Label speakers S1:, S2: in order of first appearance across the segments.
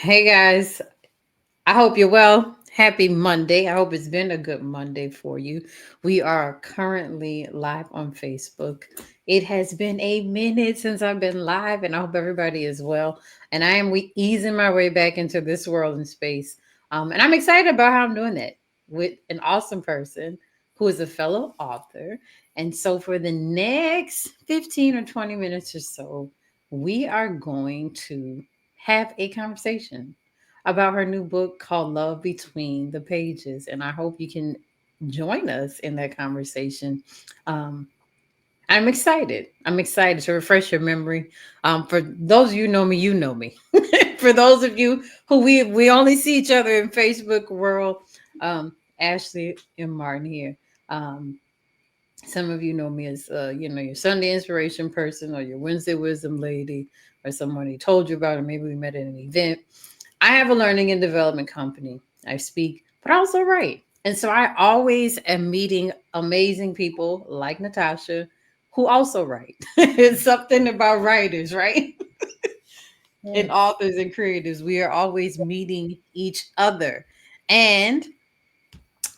S1: Hey guys, I hope you're well. Happy Monday. I hope it's been a good Monday for you. We are currently live on Facebook. It has been a minute since I've been live, and I hope everybody is well. And I am easing my way back into this world and space. And I'm excited about how I'm doing that with an awesome person who is a fellow author. And so, for the next 15 or 20 minutes or so, we are going to have a conversation about her new book called Love Between the Pages. And I hope you can join us in that conversation. Um, I'm excited. I'm excited to refresh your memory. For those of you who know me, you know me. For those of you who we only see each other in Facebook world, Ashley and Martin here. Um, some of you know me as your Sunday inspiration person or your Wednesday wisdom lady or someone who told you about it. Maybe we met at an event. I have a learning and development company. I speak, but I also write. And so I always am meeting amazing people like Natasha who also write. It's something about writers, right? And
S2: Yes.
S1: authors and creatives. We are always meeting each other. And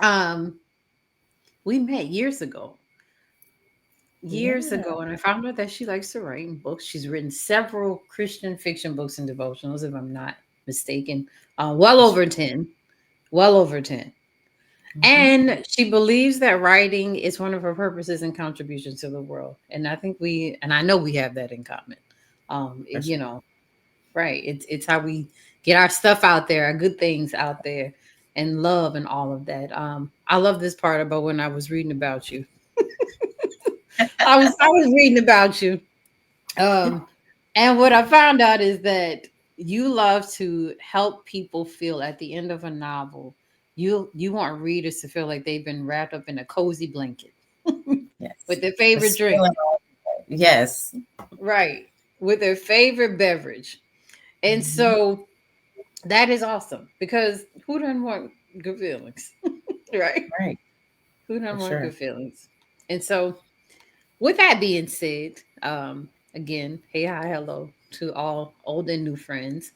S1: um we met years
S2: Yeah.
S1: ago, and I found out that she likes to write in books. She's written several Christian fiction books and devotionals, if I'm not mistaken. Well
S2: That's
S1: over 10. Well over 10.
S2: mhm.
S1: And she believes that writing is one of her purposes and contributions to the world. And I think and I know we have that in common.
S2: For
S1: You
S2: sure.
S1: know, right. It's how we get our stuff out there, our good things out there, and love and all of that. I love this part about when I was reading about you. I was reading about you. Um, and what I found out is that you love to help people feel at the end of a novel. You want readers to feel like they've been wrapped up in a cozy blanket
S2: Yes.
S1: with their
S2: The
S1: favorite drink,
S2: feeling. Yes.
S1: right? With their favorite beverage. And
S2: Mhm.
S1: so that is awesome because who doesn't want good feelings, right?
S2: Right.
S1: Who
S2: For
S1: doesn't want
S2: sure.
S1: good feelings? And so, with that being said, again, hey, hi, hello to all old and new friends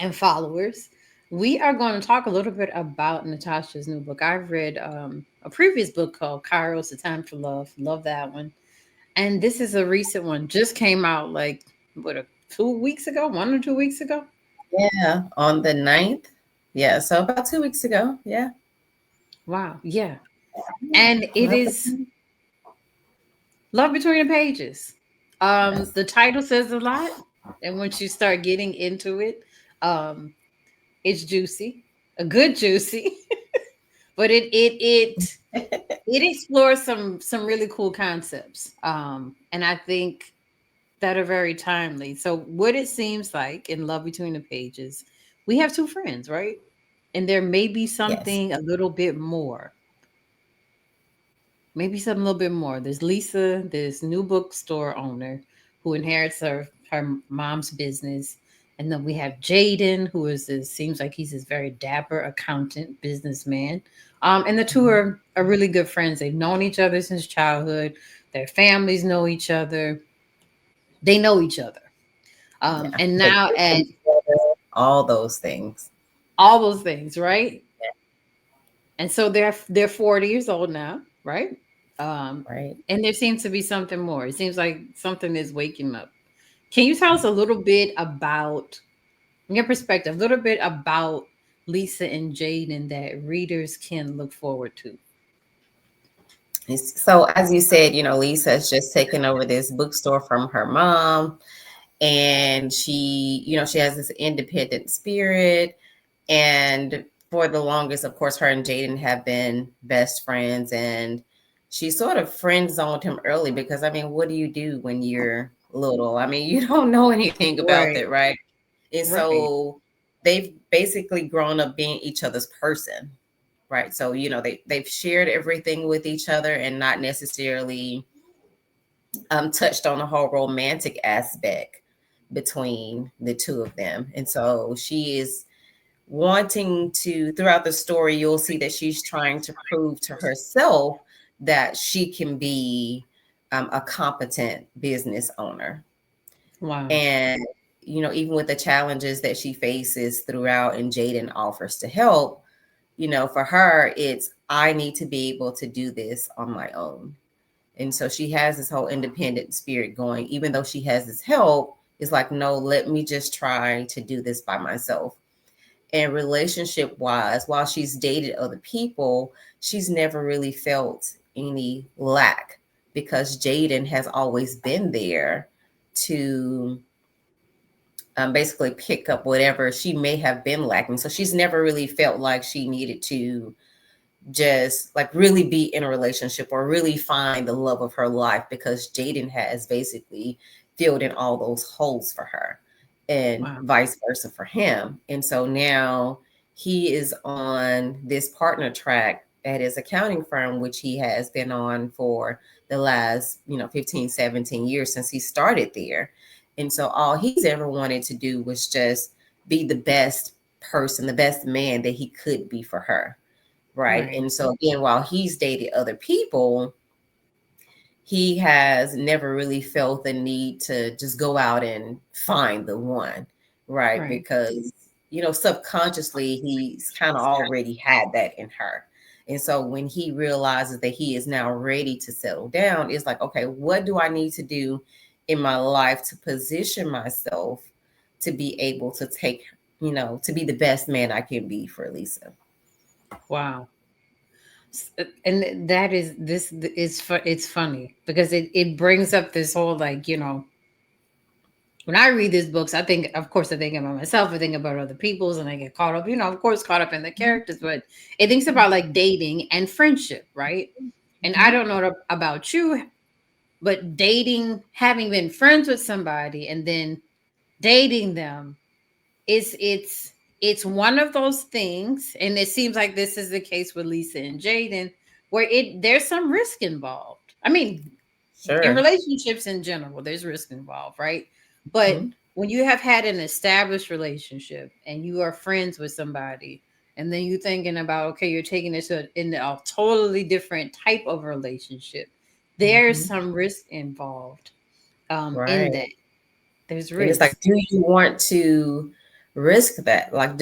S1: and followers. We are going to talk a little bit about Natasha's new book. I've read a previous book called Kairos, A Time for Love. Love that one. And this is a recent one. Just came out like, 2 weeks ago? 1 or 2 weeks ago?
S2: Yeah. On the 9th. Yeah. So about 2 weeks ago. Yeah.
S1: Wow. Yeah. And it
S2: Love
S1: is
S2: the
S1: Love Between the Pages.
S2: Yes.
S1: The title says a lot. And once you start getting into it, um, it's juicy, a good juicy, but it explores some really cool concepts, and I think that are very timely. So what it seems like in Love Between the Pages, we have two friends, right? And there may be
S2: Yes.
S1: something a little bit more, maybe something a little bit more. There's Lisa, this new bookstore owner who inherits her mom's business. And then we have Jaden, who is this, seems like he's this very dapper accountant businessman. And the two
S2: Mhm.
S1: are really good friends. They've known each other since childhood. Their families know each other. They know each other.
S2: Yeah.
S1: And
S2: They
S1: now
S2: cook for
S1: at
S2: each other, all those things.
S1: all those things, right?
S2: Yeah.
S1: And so they're 40 years old now, right? Um,
S2: Right.
S1: and there seems to be something more. It seems like something is waking up. Can you tell us a little bit about, in your perspective, a little bit about Lisa and Jaden that readers can look forward to?
S2: So as you said, Lisa's just taken over this bookstore from her mom, and she has this independent spirit. And for the longest, of course, her and Jaden have been best friends, and she sort of friend zoned him early because, I mean, what do you do when you're little? I mean, you don't know anything about
S1: Right,
S2: it, right? And
S1: right.
S2: so they've basically grown up being each other's person, right? So, they've shared everything with each other and not necessarily touched on the whole romantic aspect between the two of them. And so she is wanting to, throughout the story, you'll see that she's trying to prove to herself that she can be a competent business owner.
S1: Wow.
S2: And even with the challenges that she faces throughout, and Jaden offers to help, for her, it's, I need to be able to do this on my own. And so she has this whole independent spirit going, even though she has this help, it's like, no, let me just try to do this by myself. And relationship wise, while she's dated other people, she's never really felt any lack because Jaden has always been there to basically pick up whatever she may have been lacking. So she's never really felt like she needed to just like really be in a relationship or really find the love of her life because Jaden has basically filled in all those holes for her and
S1: Wow.
S2: vice versa for him. And so now he is on this partner track at his accounting firm, which he has been on for the last, 15, 17 years since he started there. And so all he's ever wanted to do was just be the best person, the best man that he could be for her. Right.
S1: Right.
S2: And so again, while he's dated other people, he has never really felt the need to just go out and find the one. Right.
S1: Right.
S2: Because, subconsciously, he's kind of already had that in her. And so when he realizes that he is now ready to settle down, it's like, okay, what do I need to do in my life to position myself to be able to take, to be the best man I can be for Lisa?
S1: Wow. And that is this is it's funny because it brings up this whole, like, when I read these books, I think, of course, I think about myself, I think about other people's, and I get caught up, of course, caught up in the characters, but it thinks about like dating and friendship, right? And I
S2: Mhm.
S1: don't know about you, but dating, having been friends with somebody and then dating them, it's one of those things, and it seems like this is the case with Lisa and Jaden, where there's some risk involved. I mean, in
S2: Sure.
S1: relationships in general, there's risk involved, right? But
S2: Mhm.
S1: when you have had an established relationship and you are friends with somebody, and then you thinking about, okay, you're taking this in a totally different type of relationship, there's
S2: Mhm.
S1: some risk involved, in
S2: Right.
S1: that. There's
S2: And it's like,
S1: risk.
S2: do you want to risk that? Like,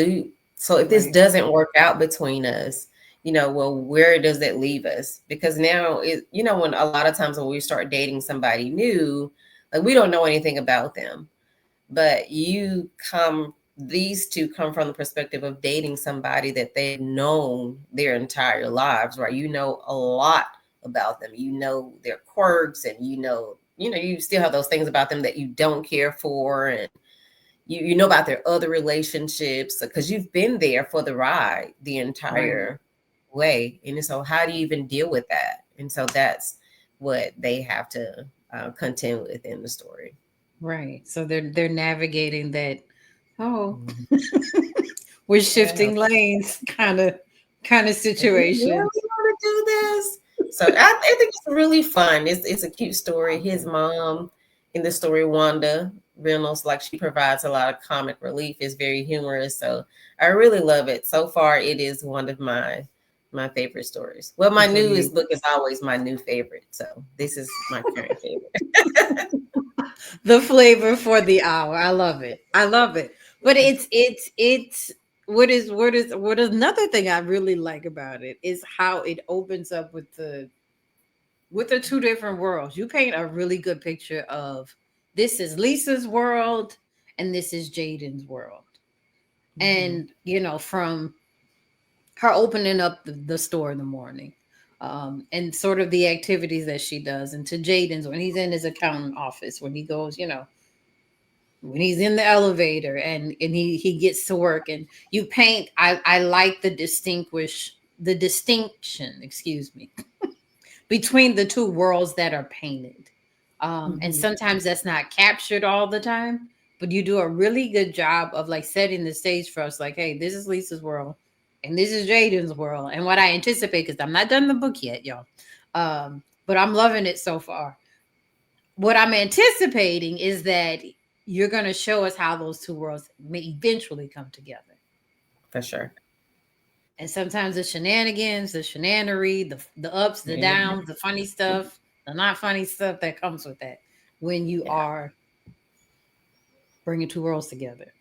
S2: so if this
S1: Right.
S2: doesn't work out between us, well, where does that leave us? Because now when a lot of times when we start dating somebody new, like we don't know anything about them, but these two come from the perspective of dating somebody that they've known their entire lives, right? You know a lot about them. You know their quirks, and you still have those things about them that you don't care for, and you know about their other relationships because you've been there for the ride the
S1: Right.
S2: entire way. And so how do you even deal with that? And so that's what they have to contend with in the story.
S1: Right. So they're navigating that. Oh,
S2: Mhm.
S1: we're
S2: Yeah.
S1: shifting lanes, kind of
S2: Like, we really
S1: situation.
S2: want to do this. So I think it's really fun. It's a cute story. His mom in the story, Wanda Reynolds, like she provides a lot of comic relief. It's very humorous. So I really love it. So far, it is one of my favorite stories. Well, my
S1: So you,
S2: newest book is always my new favorite. So this is my current favorite.
S1: the flavor for the hour. I love it. I love it. But it's what is another thing I really like about it is how it opens up with the two different worlds. You paint a really good picture of, this is Lisa's world and this is Jaden's world.
S2: Mhm.
S1: And from her opening up the store in the morning, and sort of the activities that she does, and to Jaden's when he's in his accountant office, when he goes, when he's in the elevator and he gets to work, and you paint. I like the distinction, excuse me, between the two worlds that are painted. And
S2: Mhm.
S1: sometimes that's not captured all the time, but you do a really good job of like setting the stage for us, like, hey, this is Lisa's world and this is Jaden's world. And what I anticipate, because I'm not done the book yet, y'all. But I'm loving it so far. What I'm anticipating is that you're going to show us how those two worlds may eventually come together.
S2: For sure.
S1: And sometimes the shenanigans, the shenanery, the ups, the
S2: Mhm.
S1: downs, the funny stuff, the not funny stuff that comes with that when you
S2: Yeah.
S1: are bringing two worlds together.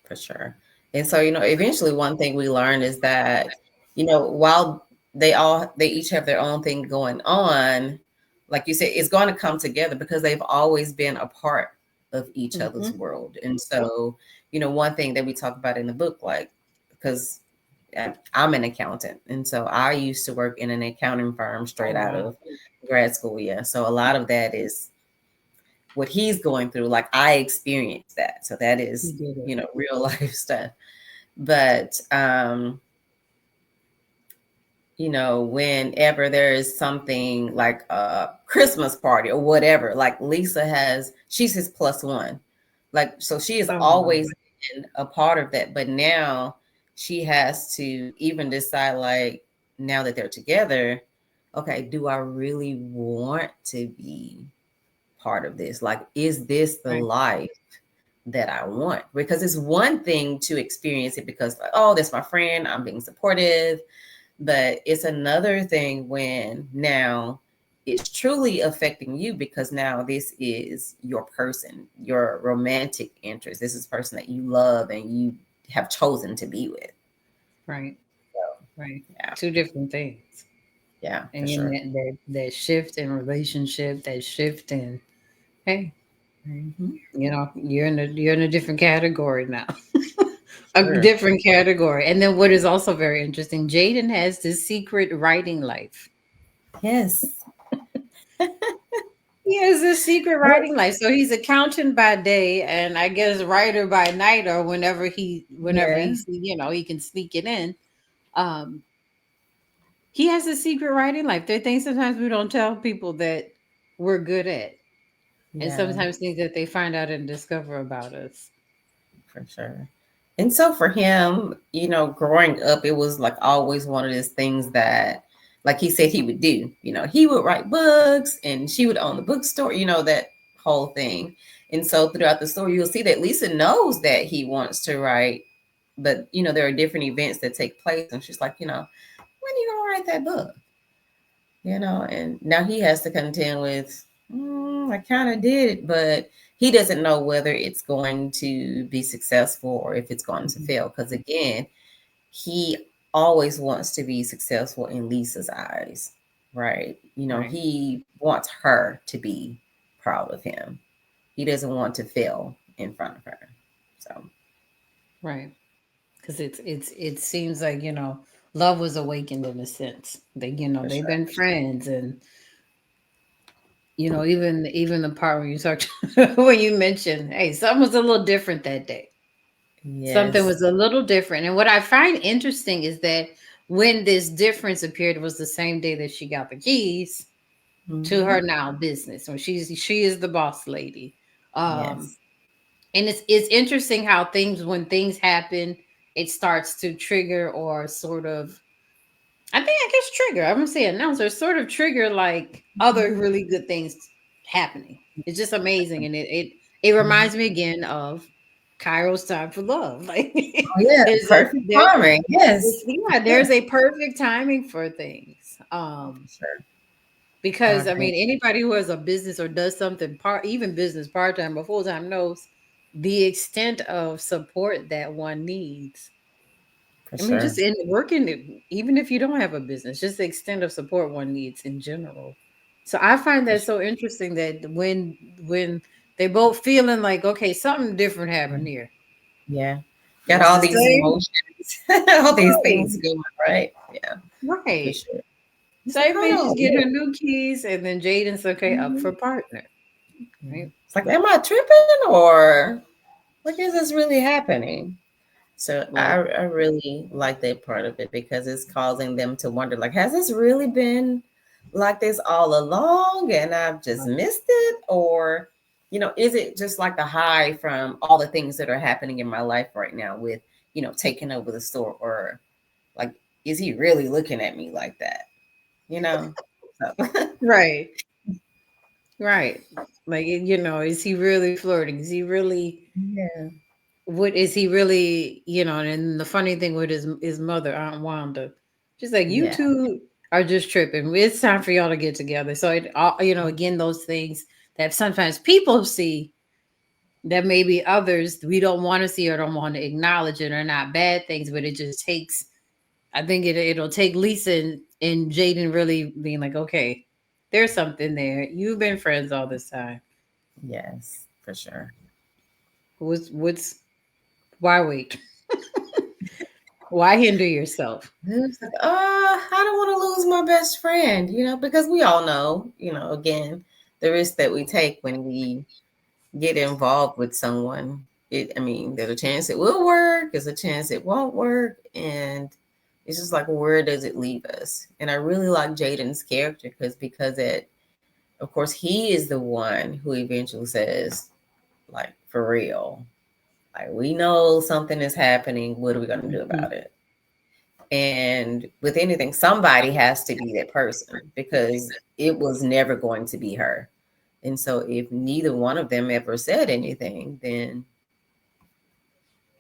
S2: For sure. And so, eventually one thing we learn is that, while they each have their own thing going on, like you said, it's going to come together because they've always been a part of each other's
S1: Hmm.
S2: world. And so, one thing that we talk about in the book, like, because I'm an accountant, and so I used to work in an accounting firm
S1: Oh
S2: straight out
S1: wow,
S2: of grad school. Yeah. So a lot of that is what he's going through. Like I experienced that. So that
S1: he
S2: is,
S1: did it.
S2: real life stuff. But whenever there is something like a Christmas party or whatever, like she's his plus one. Like, so she has
S1: Oh wow,
S2: always been a part of that. But now she has to even decide, like, now that they're together, okay, do I really want to be part of this? Like, is this the
S1: right,
S2: life that I want? Because it's one thing to experience it because, like, oh, that's my friend, I'm being supportive. But it's another thing when now it's truly affecting you because now this is your person, your romantic interest. This is a person that you love and you have chosen to be with.
S1: right,
S2: So,
S1: right.
S2: yeah,
S1: Two different things.
S2: yeah, for
S1: And then
S2: sure.
S1: that shift in relationship, that shift in, hey,
S2: Hmm.
S1: you're in a different category now. A
S2: Sure.
S1: different category. And then what is also very interesting, Jaden has this secret writing life.
S2: Yes.
S1: He has this secret writing life. So he's accountant by day and I guess writer by night or whenever
S2: Yeah.
S1: he he can sneak it in. Um he has a secret writing life. There are things sometimes we don't tell people that we're good at. And
S2: Yeah.
S1: sometimes things that they find out and discover about us.
S2: For sure. And so for him, growing up, it was like always one of those things that, like he said, he would do. He would write books and she would own the bookstore, that whole thing. And so throughout the story, you'll see that Lisa knows that he wants to write, but, there are different events that take place. And she's like, when are you going to write that book? And now he has to contend with, I kind of did it, but he doesn't know whether it's going to be successful or if it's going to
S1: Mhm.
S2: fail. Because again, he always wants to be successful in Lisa's eyes, right?
S1: Right.
S2: He wants her to be proud of him. He doesn't want to fail in front of her. So,
S1: Right. Because it seems like, love was awakened in a sense.
S2: for
S1: They've
S2: sure.
S1: been friends and even the part when you talked when you mentioned, hey, something was a little different that day. Something
S2: Yes.
S1: was a little different. And what I find interesting is that when this difference appeared, it was the same day that she got the keys to
S2: Hmm.
S1: her now business. So she is the boss lady. Um,
S2: Yes.
S1: and it's interesting how things when things happen, it starts to trigger or sort of I guess trigger. I'm gonna say announcer sort of trigger like other really good things happening. It's just amazing, and it
S2: Mhm.
S1: reminds me again of Cairo's time for love. Like
S2: Oh, yeah.
S1: there's a
S2: Perfect timing. Yes.
S1: there's a perfect timing for things.
S2: Sure. I
S1: Because I
S2: agree.
S1: mean, anybody who has a business or does something even business part time or full time knows the extent of support that one needs.
S2: For
S1: I mean,
S2: sure.
S1: just in working, even if you don't have a business, just the extent of support one needs in general. So I find
S2: For
S1: that
S2: sure.
S1: so interesting that when they both feeling like, okay, something different happened here.
S2: Yeah. Got
S1: It's
S2: all
S1: the
S2: these
S1: same,
S2: emotions, all these
S1: right?
S2: things going, right? Yeah, for
S1: Right.
S2: sure. It's like,
S1: Same
S2: hold
S1: thing. She's
S2: on.
S1: getting her new keys, and then Jaden's okay up
S2: Mhm.
S1: for partner,
S2: Yeah.
S1: right?
S2: It's like, am I tripping or like, is this really happening? So I,
S1: Right.
S2: I really like that part of it because it's causing them to wonder, like, has this really been like this all along and I've just
S1: Right.
S2: missed it? Or, is it just like a high from all the things that are happening in my life right now with, taking over the store? Or like, is he really looking at me like that? You know? So,
S1: Right. Right. Like, is he really flirting? Is he really
S2: yeah.
S1: what is he really, and the funny thing with his mother, Aunt Wanda, she's like, you
S2: Yeah.
S1: two are just tripping. It's time for y'all to get together. So again, those things that sometimes people see, that maybe others we don't want to see or don't want to acknowledge it are not bad things, but it just takes. I think it'll take Lisa and Jaden really being like, okay, there's something there. You've been friends all this time.
S2: Yes, for sure.
S1: What's why wait? Why hinder yourself?
S2: And it's like, I don't want to lose my best friend, because we all know, again, the risk that we take when we get involved with someone. I mean, there's a chance it will work, there's a chance it won't work, and it's just like, where does it leave us? And I really like Jaden's character because of course, he is the one who eventually says, like, for real, like, we know something is happening. What are we going to do
S1: Mhm.
S2: about it? And with anything, somebody has to be that person because it was never going to be her. And so if neither one of them ever said anything, then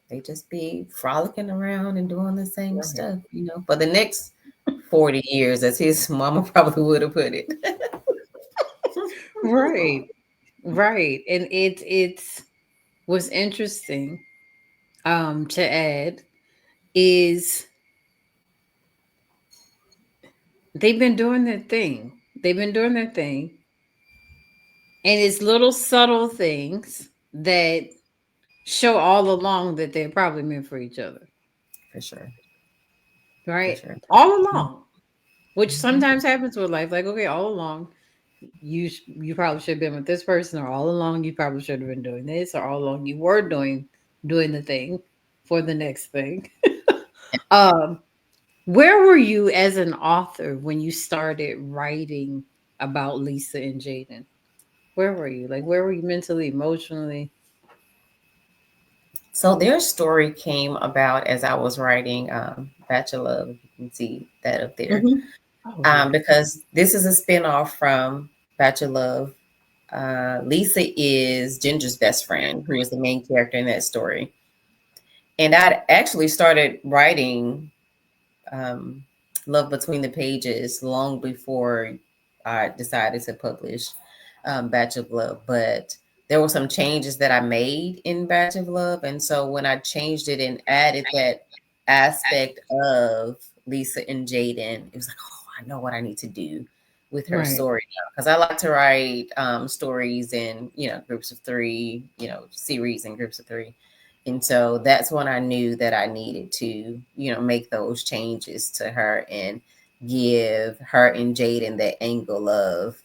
S2: they just be frolicking around and doing the same
S1: Right.
S2: stuff, for the next 40 years, as his mama probably would have put it.
S1: Right. Right. And it's what's interesting to add is they've been doing their thing. They've been doing their thing. And it's little subtle things that show all along that they're probably meant for each other.
S2: For sure. For
S1: Right?
S2: sure.
S1: All along. Which
S2: Mhm.
S1: sometimes happens with life. Like, okay, all along you probably should have been with this person, or all along you probably should have been doing this, or all along you were doing the thing for the next thing. um where were you as an author when you started writing about Lisa and Jaden? Where were you? Like, where were you mentally, emotionally?
S2: So their story came about as I was writing Bachelor Love, if you can see that up there.
S1: Hmm. Oh yeah.
S2: Because this is a spinoff from Bachelor Love. Lisa is Ginger's best friend, who is the main character in that story. And I actually started writing um, Love Between the Pages long before I decided to publish Batch of Love. But there were some changes that I made in Batch of Love. And so when I changed it and added that aspect of Lisa and Jaden, it was like, oh, I know what I need to do with her
S1: Right.
S2: story now. Because I like to write stories in, groups of three, series in groups of three. And so that's when I knew that I needed to, make those changes to her and give her and Jaden that angle of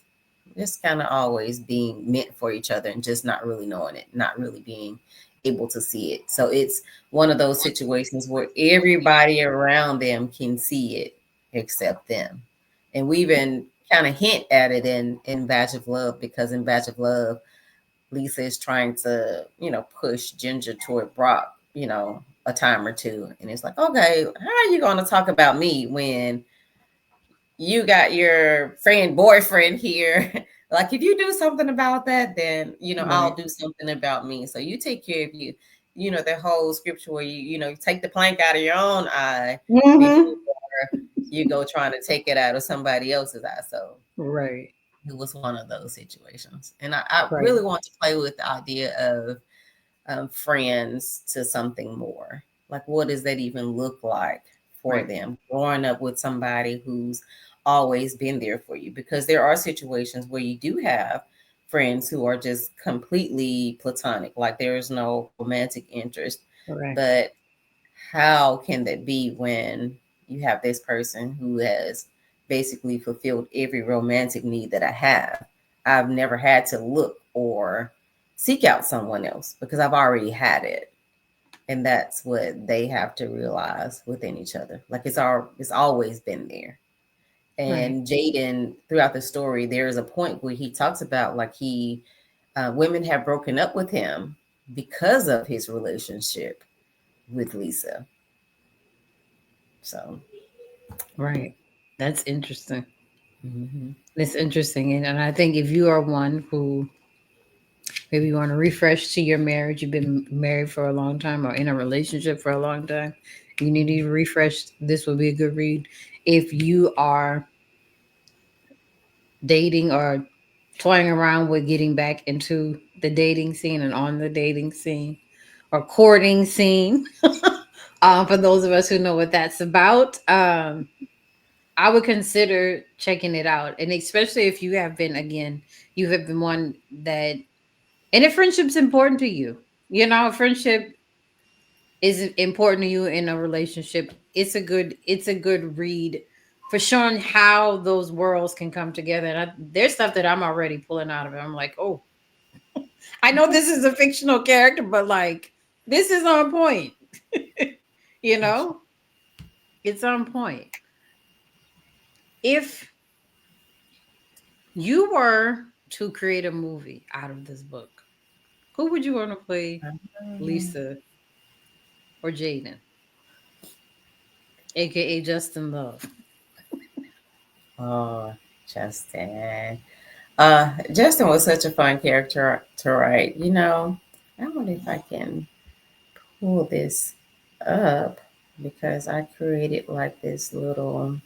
S2: just kind of always being meant for each other and just not really knowing it, not really being able to see it. So it's one of those situations where everybody around them can see it except them. And we even kind of hint at it in Batch of Love, because in Batch of Love, Lisa is trying to, push Ginger toward Brock, a time or two. And it's like, okay, how are you going to talk about me when you got your friend boyfriend here? Like, if you do something about that, then, I'll
S1: Right.
S2: do something about me. So you take care of you. The whole scripture where you take the plank out of your own eye before
S1: Hmm.
S2: you go trying to take it out of somebody else's eye. So
S1: Right.
S2: it was one of those situations. And I
S1: Right.
S2: really want to play with the idea of friends to something more. Like, what does that even look like for
S1: Right.
S2: them? Growing up with somebody who's always been there for you, because there are situations where you do have friends who are just completely platonic, like there is no romantic interest.
S1: Correct.
S2: But how can that be when you have this person who has basically fulfilled every romantic need that I have? I've never had to look or seek out someone else because I've already had it. And that's what they have to realize within each other. Like, it's always been there.
S1: Right.
S2: And Jaden, throughout the story, there is a point where he talks about, like, women have broken up with him because of his relationship with Lisa. So
S1: Right. That's interesting.
S2: mhm.
S1: It's interesting. And I think if you are one who maybe you want to refresh to your marriage, you've been married for a long time or in a relationship for a long time, you need to refresh. This would be a good read. If you are dating or toying around with getting back into the dating scene and on the dating scene or courting scene. For those of us who know what that's about, I would consider checking it out, and especially if you have been again, you have been one that, and if friendship's important to you, you know, friendship is important to you in a relationship. It's a good read for showing how those worlds can come together. And there's stuff that I'm already pulling out of it. I'm like, oh, I know this is a fictional character, but like this is on point. You know, it's on point. If you were to create a movie out of this book, who would you want to play Lisa or Jaden, aka Justin Love?
S2: Oh, Justin. Justin was such a fun character to write. I wonder if I can pull this up because I created like this little.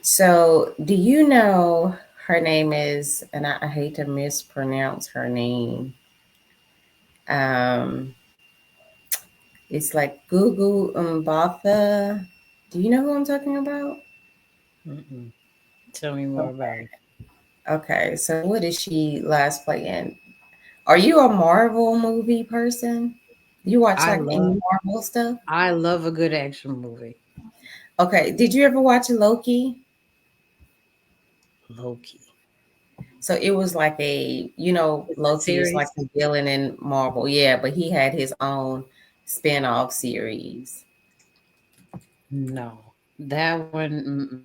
S2: So, do you know her name is, and I hate to mispronounce her name. Um, it's like Gugu Mbatha. Do you know who I'm talking about?
S1: Mm-mm. Tell me more
S2: Okay.
S1: about it.
S2: Okay. So, what did she last play in? Are you a Marvel movie person? You watch
S1: I
S2: like any
S1: love
S2: Marvel stuff?
S1: I love a good action movie.
S2: Okay. Did you ever watch Loki?
S1: Loki.
S2: So it was like
S1: It's a
S2: Loki is like
S1: series?
S2: the villain in Marvel. Yeah, but he had his own spin-off series.
S1: No. That one,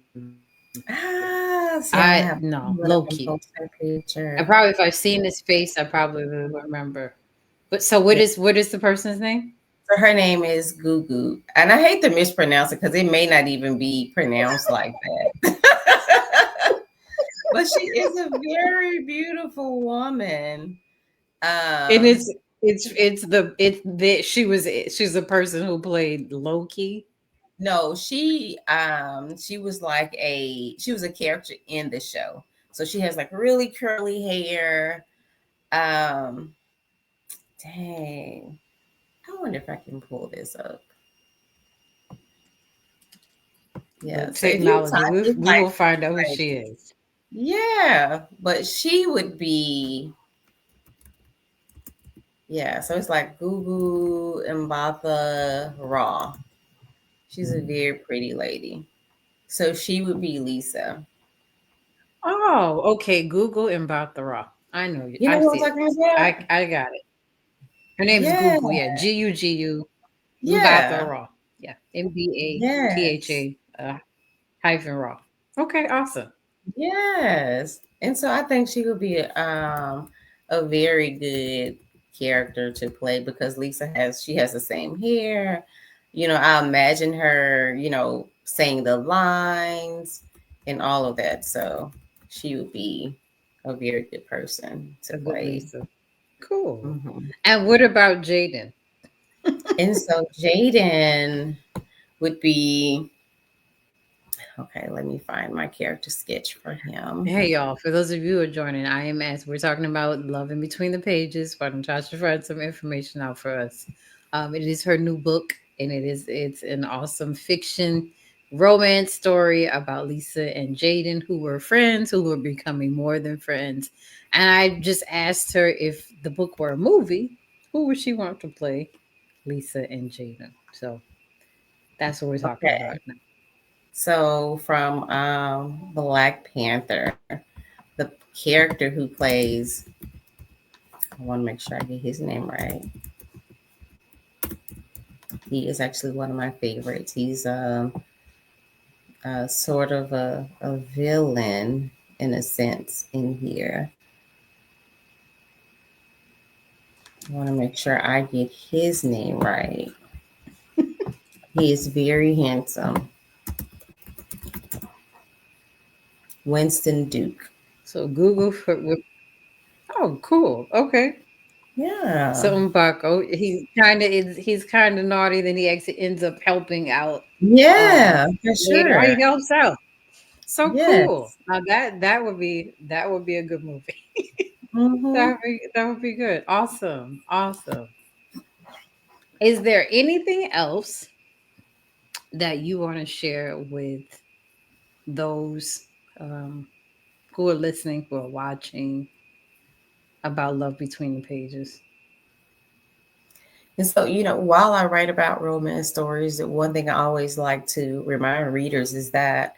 S2: Ah, see,
S1: I
S2: I have
S1: no,
S2: what I can
S1: Loki.
S2: post that
S1: I
S2: picture.
S1: probably if I've seen his face, I probably would remember. But so
S2: Yeah.
S1: what is the person's name?
S2: So her name is Gugu. And I hate to mispronounce it because it may not even be pronounced like that. But she is a very beautiful woman.
S1: And
S2: Um,
S1: it's the she's the person who played Loki.
S2: no, she was a character in the show. So she has like really curly hair. Um, dang. I wonder if I can pull this up. Yeah.
S1: Look,
S2: So if you
S1: technology.
S2: type
S1: We
S2: it
S1: we will find out who
S2: like
S1: she is.
S2: yeah, but she would be yeah, so it's like Gugu Mbatha Raw. She's a very pretty lady. So she would be Lisa.
S1: Oh, okay. Google and About the Raw. I know you.
S2: You know
S1: I
S2: who I'm
S1: see it.
S2: talking about?
S1: I got it. Her name is
S2: Yeah,
S1: Google. Yeah, Gugu Mbatha
S2: yeah,
S1: Raw. Yeah, Mbatha
S2: yes,
S1: hyphen Raw. Okay, awesome.
S2: yes. And so I think she would be a very good character to play because she has the same hair. I imagine her, saying the lines and all of that. So she would be a very good person to
S1: A good
S2: play.
S1: Lisa. Cool.
S2: Hmm.
S1: And what about Jaden?
S2: And so Jaden would be okay. Let me find my character sketch for him.
S1: Hey y'all, for those of you who are joining, I am as we're talking about Love in Between the Pages. Why don't Natasha find some information out for us? It is her new book, and it's an awesome fiction romance story about Lisa and Jaden, who were friends, who were becoming more than friends. And I just asked her if the book were a movie, who would she want to play Lisa and Jaden? So that's what we're talking about
S2: Okay.
S1: now.
S2: So from Black Panther, the character who plays, I want to make sure I get his name right. He is actually one of my favorites. He's sort of a villain in a sense in here. I want to make sure I get his name right. He is very handsome. Winston Duke.
S1: So Google for oh, cool. Okay.
S2: Yeah.
S1: So Mbako, he's kind of naughty. Then he actually ends up helping out
S2: Yeah, for
S1: Later on,
S2: sure.
S1: he helps out. So cool.
S2: Yes.
S1: Now that would be a good movie.
S2: Hmm.
S1: That would be good. Awesome. Awesome. Is there anything else that you want to share with those um, who are listening, who are watching about love between the pages?
S2: And so, while I write about romance stories, the one thing I always like to remind readers is that,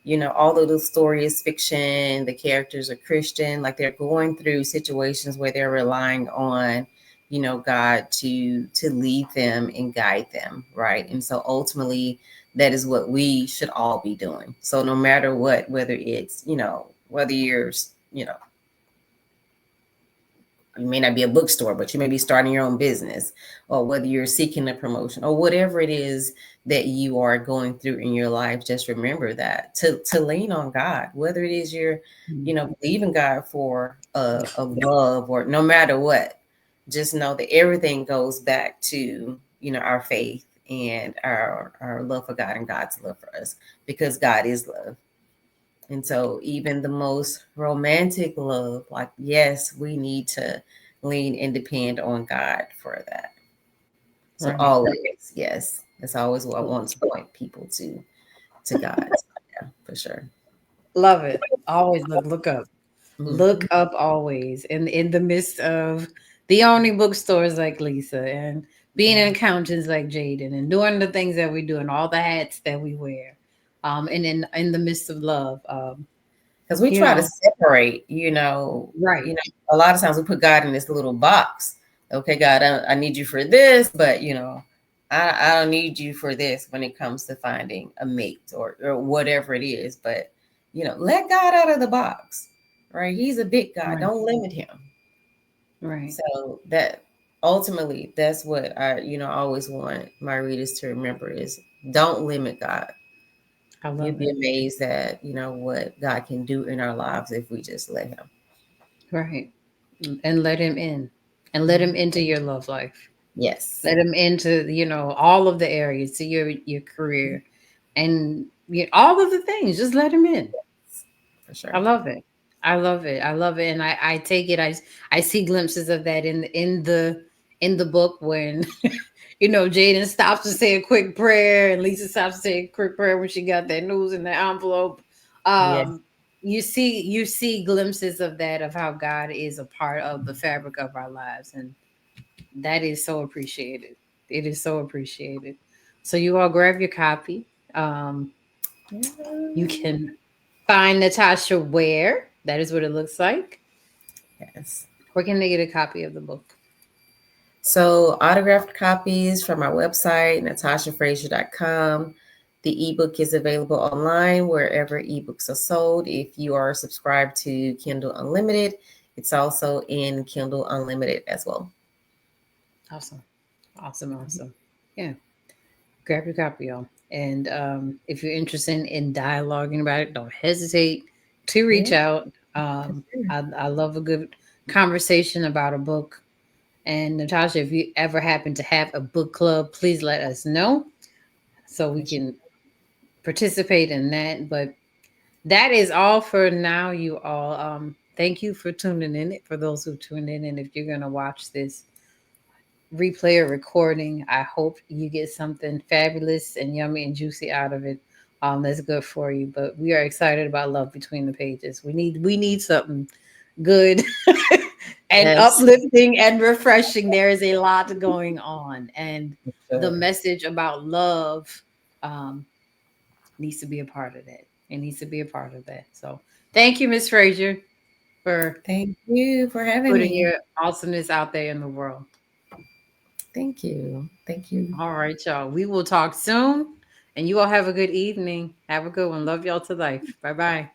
S2: although the story is fiction, the characters are Christian, like they're going through situations where they're relying on, God to lead them and guide them, right? And so ultimately, that is what we should all be doing. So no matter what, whether it's, whether you're, you know, you may not be a bookstore, but you may be starting your own business, or whether you're seeking a promotion, or whatever it is that you are going through in your life, just remember that to lean on God, whether it is you're,
S1: Mhm.
S2: believing God for a love, or no matter what, just know that everything goes back to, our faith and our love for God and God's love for us, because God is love. And so, even the most romantic love, like, yes, we need to lean and depend on God for that. So,
S1: Right.
S2: always, yes, that's always what I want to point people to God. Yeah, for sure.
S1: Love it. Always look up. Look
S2: Hmm.
S1: up always. In the midst of the owning bookstores like Lisa and being in accountants like Jaden and doing the things that we do and all the hats that we wear. And in the midst of love.
S2: Because we
S1: You
S2: try to
S1: know,
S2: separate,
S1: right,
S2: a lot of times we put God in this little box. Okay, God, I need you for this, but I don't need you for this when it comes to finding a mate, or whatever it is. But let God out of the box, right? He's a big God.
S1: right,
S2: Don't limit him.
S1: right.
S2: So that ultimately, that's what I always want my readers to remember is, don't limit God.
S1: I
S2: You'd
S1: love
S2: be
S1: it.
S2: amazed at what God can do in our lives if we just let him.
S1: Right. And let him in. And let him
S2: Mhm.
S1: into your love life.
S2: Yes,
S1: Let him into, all of the areas to your career and all of the things. Just let him in.
S2: for
S1: I
S2: sure.
S1: love it. I love it. I love it. And I take it. I see glimpses of that in the book when Jaden stops to say a quick prayer and Lisa stops to say a quick prayer when she got that news in the envelope.
S2: Yes.
S1: Um, you see glimpses of that, of how God is a part of the fabric of our lives, and that is so appreciated. It is so appreciated. So you all grab your copy. Um, you can find Natasha where. That is what it looks like.
S2: Yes.
S1: Where can they get a copy of the book?
S2: So autographed copies from our website, natashafrazier.com. The ebook is available online wherever ebooks are sold. If you are subscribed to Kindle Unlimited, it's also in Kindle Unlimited as well.
S1: Awesome. Awesome. Awesome. Yeah. Grab your copy, y'all. And if you're interested in dialoguing about it, don't hesitate to reach
S2: Yeah.
S1: out. I love a good conversation about a book. And Natasha, if you ever happen to have a book club, please let us know so we can participate in that. But that is all for now, you all. Thank you for tuning in. For those who tuned in, and if you're gonna watch this replay or recording, I hope you get something fabulous and yummy and juicy out of it. That's good for you. But we are excited about love between the pages. We need something good and
S2: Yes.
S1: uplifting and refreshing. There is a lot going on, and the
S2: Sure.
S1: message about love um, needs to be a part of that. It needs to be a part of that. So thank you, Miss Frazier, for
S2: Thank you for having
S1: putting
S2: me.
S1: your awesomeness out there in the world.
S2: Thank you. Thank you.
S1: All right, y'all. We will talk soon. And you all have a good evening. Have a good one. Love y'all to life. Bye bye.